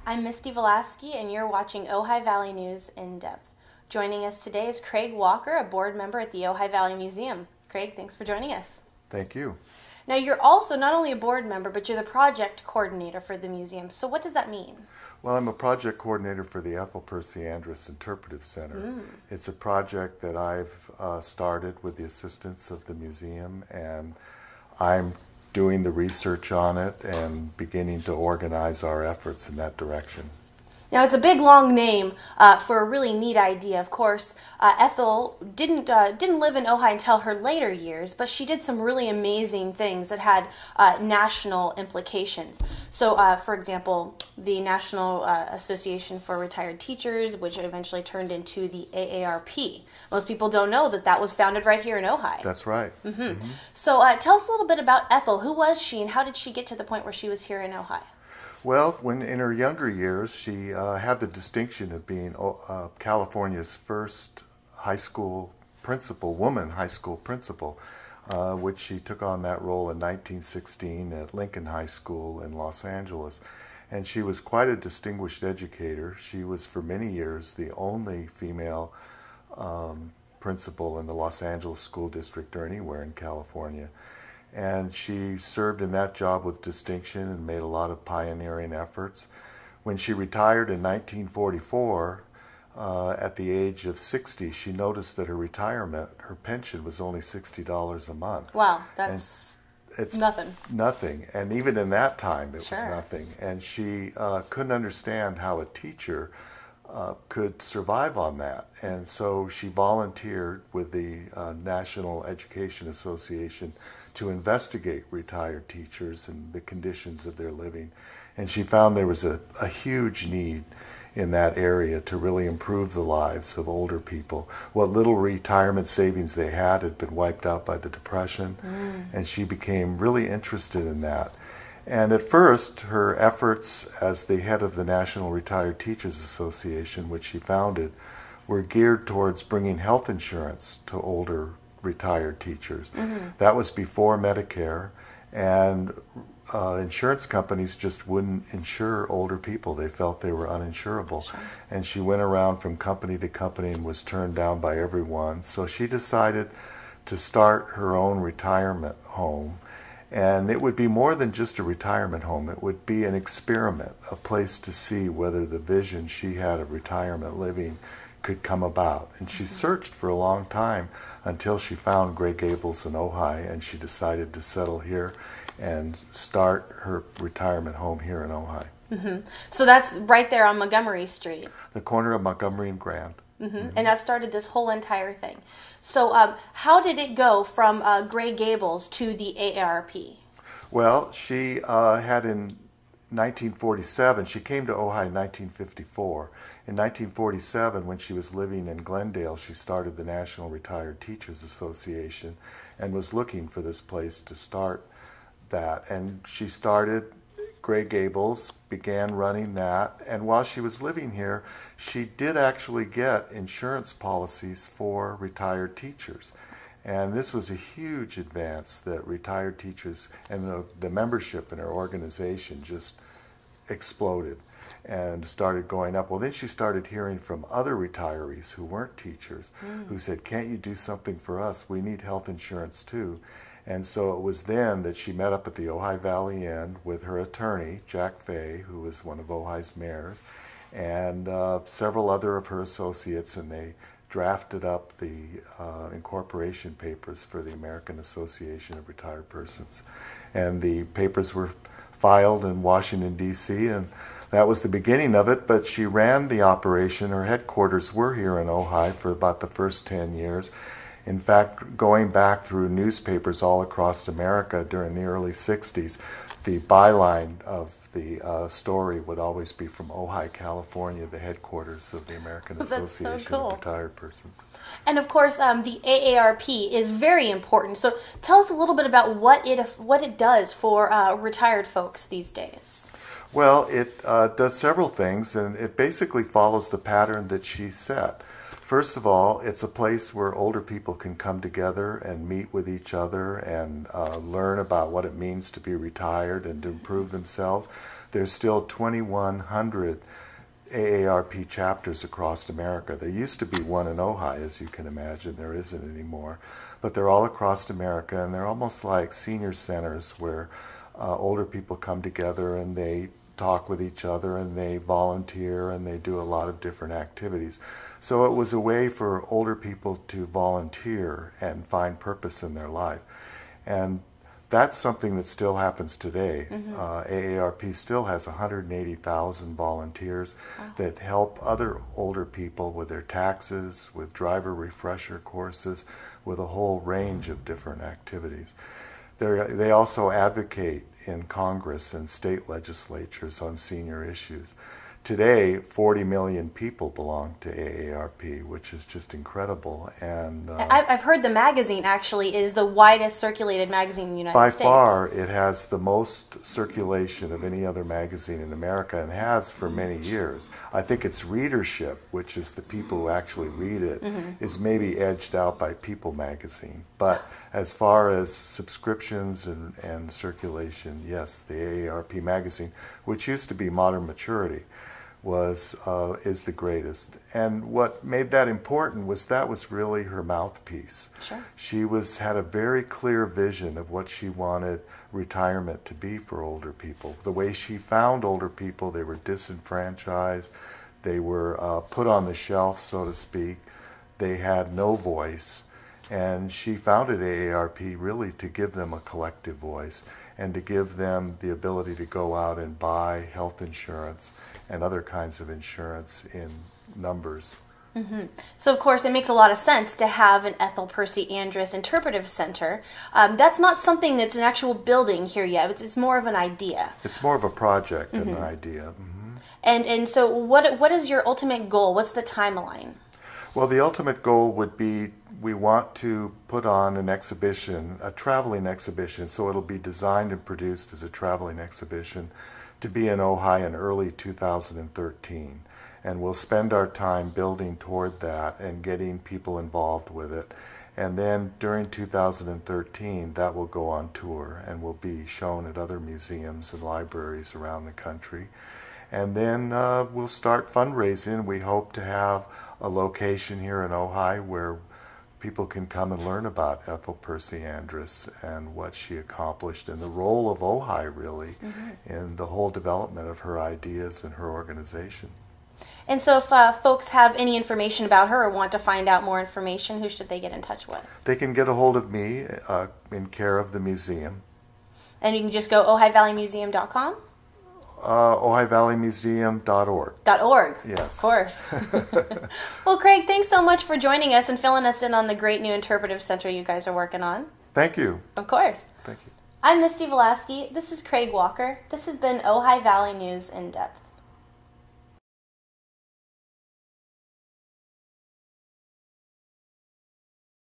I'm Misty Velasky, and you're watching Ojai Valley News in depth. Joining us today is Craig Walker, a board member at the Ojai Valley Museum. Craig, thanks for joining us. Thank you. Now, you're also not only a board member, but you're the project coordinator for the museum. So what does that mean? Well, I'm a project coordinator for the Ethel Percy Andrus Interpretive Center. It's a project that I've started with the assistance of the museum, and I'm doing the research on it and beginning to organize our efforts in that direction. Now, it's a big, long name for a really neat idea. Of course, Ethel didn't live in Ojai until her later years, but she did some really amazing things that had national implications. So, for example, the National Association for Retired Teachers, which eventually turned into the AARP. Most people don't know that that was founded right here in Ojai. That's right. So, tell us a little bit about Ethel. Who was she, and how did she get to the point where she was here in Ojai? Well, when in her younger years, she had the distinction of being California's first high school principal, woman high school principal, which she took on that role in 1916 at Lincoln High School in Los Angeles. And she was quite a distinguished educator. She was for many years the only female principal in the Los Angeles School District or anywhere in California. And she served in that job with distinction and made a lot of pioneering efforts. When she retired in 1944, at the age of 60, she noticed that her pension was only $60 a month. Wow, it's nothing. Nothing. And even in that time, it was Sure. nothing. And she couldn't understand how a teacher could survive on that. And so she volunteered with the National Education Association to investigate retired teachers and the conditions of their living. And she found there was a huge need in that area to really improve the lives of older people. What little retirement savings they had been wiped out by the Depression, and she became really interested in that. And at first, her efforts as the head of the National Retired Teachers Association, which she founded, were geared towards bringing health insurance to older retired teachers. That was before Medicare, and insurance companies just wouldn't insure older people. They felt they were uninsurable. Sure. And she went around from company to company and was turned down by everyone. So she decided to start her own retirement home. And it would be more than just a retirement home. It would be an experiment, a place to see whether the vision she had of retirement living could come about. And she searched for a long time until she found Gray Gables in Ojai, and she decided to settle here and start her retirement home here in Ojai. So that's right there on Montgomery Street. The corner of Montgomery and Grand. And that started this whole entire thing. So how did it go from Gray Gables to the AARP? Well, she had in 1947, she came to Ojai in 1954. In 1947, when she was living in Glendale, she started the National Retired Teachers Association and was looking for this place to start that. And she started Gray Gables, began running that, and while she was living here, she did actually get insurance policies for retired teachers. And this was a huge advance that retired teachers and the membership in her organization just exploded and started going up. Well, then she started hearing from other retirees who weren't teachers who said, "Can't you do something for us? We need health insurance too." And so it was then that she met up at the Ojai Valley Inn with her attorney, Jack Fay, who was one of Ojai's mayors, and several other of her associates, and they drafted up the incorporation papers for the American Association of Retired Persons. And the papers were filed in Washington, D.C., and that was the beginning of it. But she ran the operation. Her headquarters were here in Ojai for about the first 10 years. In fact, going back through newspapers all across America during the early 60s, the byline of the story would always be from Ojai, California, the headquarters of the American Association of Retired Persons. And of course, the AARP is very important. So tell us a little bit about what it does for retired folks these days. Well, it does several things, and it basically follows the pattern that she set. First of all, it's a place where older people can come together and meet with each other and learn about what it means to be retired and to improve themselves. There's still 2,100 AARP chapters across America. There used to be one in Ojai, as you can imagine. There isn't anymore. But they're all across America, and they're almost like senior centers where older people come together and they talk with each other and they volunteer and they do a lot of different activities. So it was a way for older people to volunteer and find purpose in their life. And that's something that still happens today. AARP still has 180,000 volunteers that help other older people with their taxes, with driver refresher courses, with a whole range of different activities. They also advocate in Congress and state legislatures on senior issues. Today, 40 million people belong to AARP, which is just incredible. And I've heard the magazine actually is the widest circulated magazine in the United States. By far, it has the most circulation of any other magazine in America and has for many years. I think its readership, which is the people who actually read it, is maybe edged out by People magazine. But as far as subscriptions and circulation, yes, the AARP magazine, which used to be Modern Maturity, is the greatest. And what made that important was that was really her mouthpiece. Sure. She had a very clear vision of what she wanted retirement to be for older people. The way she found older people, they were disenfranchised, they were put on the shelf, so to speak. They had no voice. And she founded AARP really to give them a collective voice and to give them the ability to go out and buy health insurance and other kinds of insurance in numbers. So, of course, it makes a lot of sense to have an Ethel Percy Andrus Interpretive Center. That's not something that's an actual building here yet. It's more of an idea. It's more of a project than an idea. And so what is your ultimate goal? What's the timeline? Well, the ultimate goal would be we want to put on an exhibition, a traveling exhibition, so it'll be designed and produced as a traveling exhibition to be in Ojai in early 2013. And we'll spend our time building toward that and getting people involved with it. And then during 2013, that will go on tour and will be shown at other museums and libraries around the country. And then we'll start fundraising. We hope to have a location here in Ojai where people can come and learn about Ethel Percy Andrus and what she accomplished and the role of Ojai, really, in the whole development of her ideas and her organization. And so if folks have any information about her or want to find out more information, who should they get in touch with? They can get a hold of me in care of the museum. And you can just go ohaivalleymuseum.com? OjaiValleyMuseum.org. .org. Yes. Of course. Well, Craig, thanks so much for joining us and filling us in on the great new interpretive center you guys are working on. Thank you. Of course. Thank you. I'm Misty Velasky. This is Craig Walker. This has been Ojai Valley News in Depth.